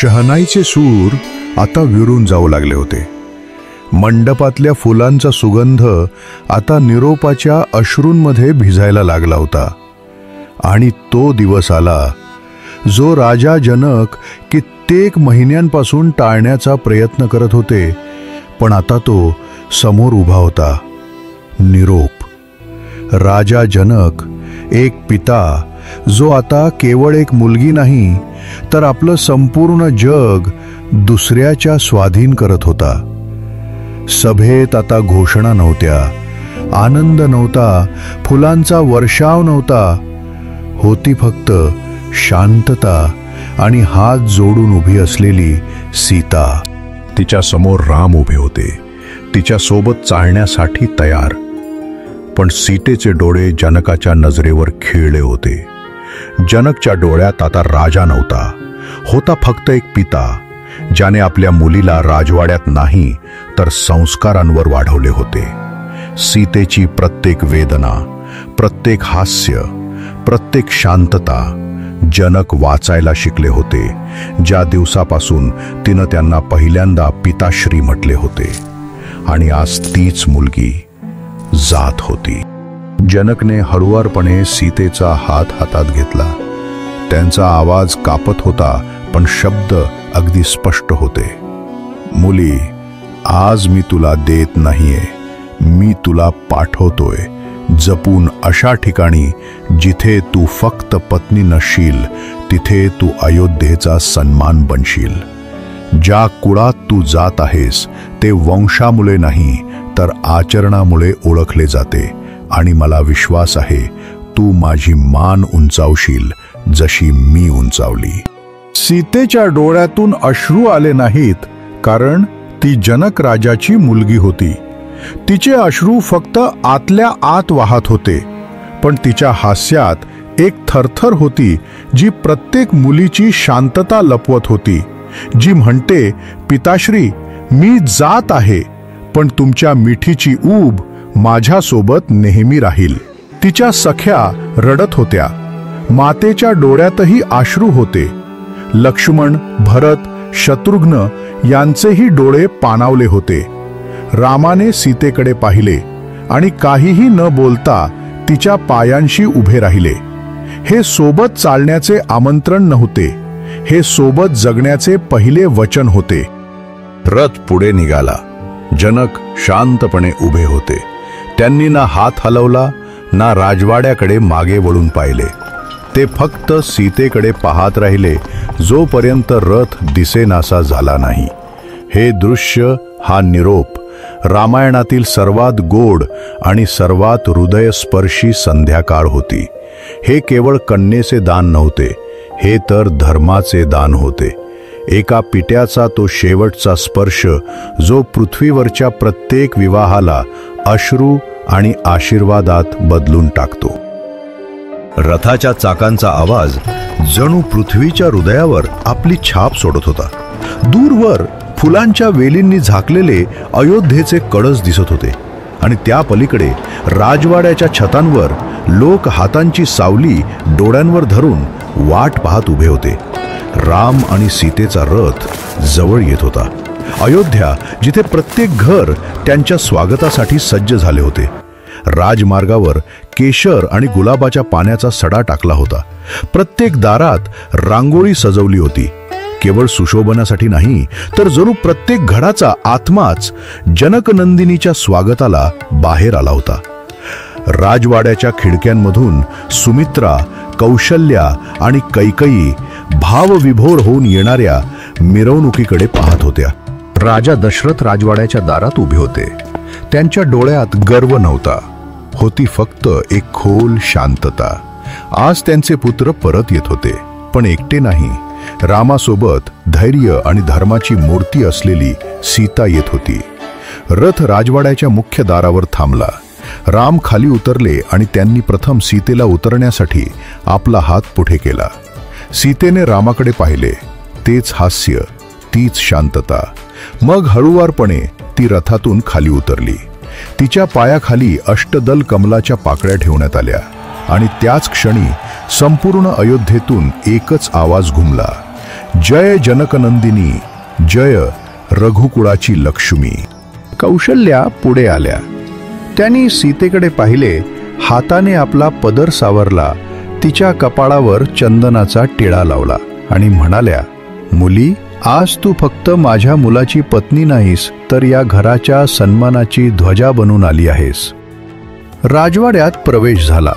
शहनाईचे सूर आता विरून जाऊ लागले होते. मंडपातल्या फुलांचा सुगंध आता निरोपाच्या अश्रूंमध्ये भिजायला लागला होता. आणि तो दिवस आला जो राजा जनक कित्येक महिन्यांपासून टाळण्याचा प्रयत्न करत होते, पण आता तो समोर उभा होता. निरोप. राजा जनक, एक पिता जो आता केवळ एक मुलगी नाही तर आपलं संपूर्ण जग दुसऱ्याच्या स्वाधीन करत होता. सभेत आता घोषणा नव्हत्या, आनंद नव्हता, फुलांचा वर्षाव नव्हता. होती फक्त शांतता आणि हात जोडून उभी असलेली सीता. तिच्या समोर राम उभे होते, तिच्या सोबत चालण्यासाठी तयार. पण सीतेचे डोळे जनकाच्या नजरेवर खिळले होते. जनकच्या डोळ्यात आता राजा नव्हता, होता फक्त एक पिता ज्याने आपल्या मुलीला राजवाड्यात नाही तर संस्कारांवर वाढवले होते. सीतेची प्रत्येक वेदना, प्रत्येक हास्य, प्रत्येक शांतता जनक वाचायला शिकले होते, ज्या दिवसापासून तिनं त्यांना पहिल्यांदा पिताश्री म्हटले होते. आणि आज तीच मुलगी जात होती. जनकने हळुवारपणे सीतेचा हात हातात घेतला. त्यांचा आवाज कापत होता, पण शब्द अगदी स्पष्ट होते. मुली, आज मी तुला देत नाहीये, मी तुला पाठवतोय जपून अशा ठिकाणी जिथे तू फक्त पत्नी नसशील, तिथे तू अयोध्येचा सन्मान बनशील. ज्या कुळात तू जात आहेस ते वंशामुळे नाही तर आचरणामुळे ओळखले जाते. आणि मला विश्वास आहे तू माझी मान उंचावशील जशी मी उंचावली. सीतेच्या डोळ्यातून अश्रू आले नाहीत, कारण ती जनक राजाची मुलगी होती. तिचे अश्रू फक्त आतल्या आत वाहत होते, पण तिच्या हास्यात एक थरथर होती जी प्रत्येक मुलीची शांतता लपवत होती. जी म्हणते, पिताश्री, मी जात आहे, पण तुमच्या मिठीची ऊब माझ्यासोबत नेहमी राहील. तिच्या सख्या रडत होत्या. मातेच्या डोळ्यातही अश्रू होते. लक्ष्मण, भरत, शत्रुघ्न यांचेही डोळे पाणावले होते. रामाने सीतेकडे पाहिले आणि काहीही न बोलता तिच्या पायांशी उभे राहिले. हे सोबत चालण्याचे आमंत्रण नव्हते, हे सोबत जगण्याचे पहिले वचन होते. रथ पुढे निघाला. जनक शांतपणे उभे होते. त्यांनी ना हात हलवला ना राजवाड्याकडे मागे वळून पाहिले. ते फक्त सीतेकडे पाहत राहिले जोपर्यंत रथ दिसेनासा झाला नाही. हे दृश्य, हा निरोप रामायणातील सर्वात गोड आणि सर्वात हृदयस्पर्शी संध्याकाळ होती. हे केवळ कन्येचे दान नव्हते, हे तर धर्माचे दान होते. एका पित्याचा तो शेवटचा स्पर्श जो पृथ्वीवरच्या प्रत्येक विवाहाला अश्रू आणि आशीर्वादात बदलून टाकतो. रथाच्या चाकांचा आवाज जणू पृथ्वीच्या हृदयावर आपली छाप सोडत होता. दूरवर फुलांच्या वेलींनी झाकलेले अयोध्येचे कळस दिसत होते आणि त्या पलीकडे राजवाड्याच्या छतांवर लोक हातांची सावली डोळ्यांवर धरून वाट पाहत उभे होते. राम आणि सीतेचा रथ जवळ येत होता. अयोध्या, जिथे प्रत्येक घर त्यांच्या स्वागतासाठी सज्ज झाले होते. राजमार्गावर केशर आणि गुलाबाच्या पाण्याचा सडा टाकला होता. प्रत्येक दारात रांगोळी सजवली होती, केवळ सुशोभनासाठी नाही तर जणू प्रत्येक घराचा आत्माच जनकनंदिनीच्या स्वागताला बाहेर आला होता. राजवाड्याच्या खिडक्यांमधून सुमित्रा, कौशल्या आणि कैकयी भावविभोर होऊन येणाऱ्या मिरवणुकीकडे पाहत होत्या. राजा दशरथ राजवाड्याच्या दारात उभे होते. त्यांच्या डोळ्यात गर्व नव्हता, होती फक्त एक खोल शांतता. आज त्यांचे पुत्र परत येत होते, पण एकटे नाही. रामासोबत धैर्य आणि धर्माची मूर्ती असलेली सीता येत होती. रथ राजवाड्याच्या मुख्य दारावर थांबला. राम खाली उतरले आणि त्यांनी प्रथम सीतेला उतरण्यासाठी आपला हात पुढे केला. सीतेने रामाकडे पाहिले. तेच हास्य, तीच शांतता. मग हळुवारपणे ती रथातून खाली उतरली. तिच्या पायाखाली अष्टदल कमलाच्या पाकळ्या ठेवण्यात आल्या आणि त्याच क्षणी संपूर्ण अयोध्येतून एकच आवाज घुमला. जय जनकनंदिनी, जय रघुकुळाची लक्ष्मी. कौशल्या पुढे आल्या. त्यांनी सीतेकडे पाहिले, हाताने आपला पदर सावरला, तिच्या कपाळावर चंदनाचा टिळा लावला आणि म्हणाल्या, मुली, आज तू फक्त माझ्या मुलाची पत्नी नाहीस, तर या घराच्या सन्मानाची ध्वजा बनून आली आहेस. राजवाड्यात प्रवेश झाला.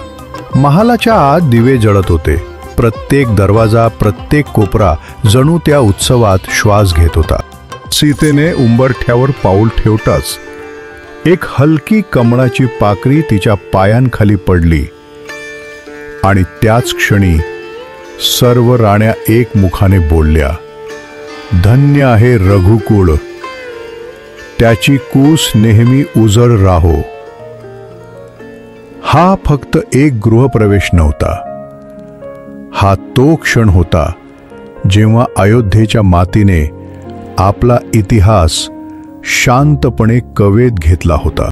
महालाच्या आत दिवे जळत होते. प्रत्येक दरवाजा, प्रत्येक कोपरा जणू त्या उत्सवात श्वास घेत होता. सीतेने उंबरठ्यावर पाऊल ठेवताच एक हलकी कमळाची पाकळी तिच्या पायांखाली पडली आणि त्याच क्षणी सर्व राण्या एकमुखाने बोलल्या, धन्य आहे रघुकुळ, त्याची कूस नेहमी उजळ राहो. हा फक्त एक गृहप्रवेश नव्हता. हा तो क्षण होता जेव्हा अयोध्येच्या मातीने आपला इतिहास शांतपणे कवेत घेतला होता.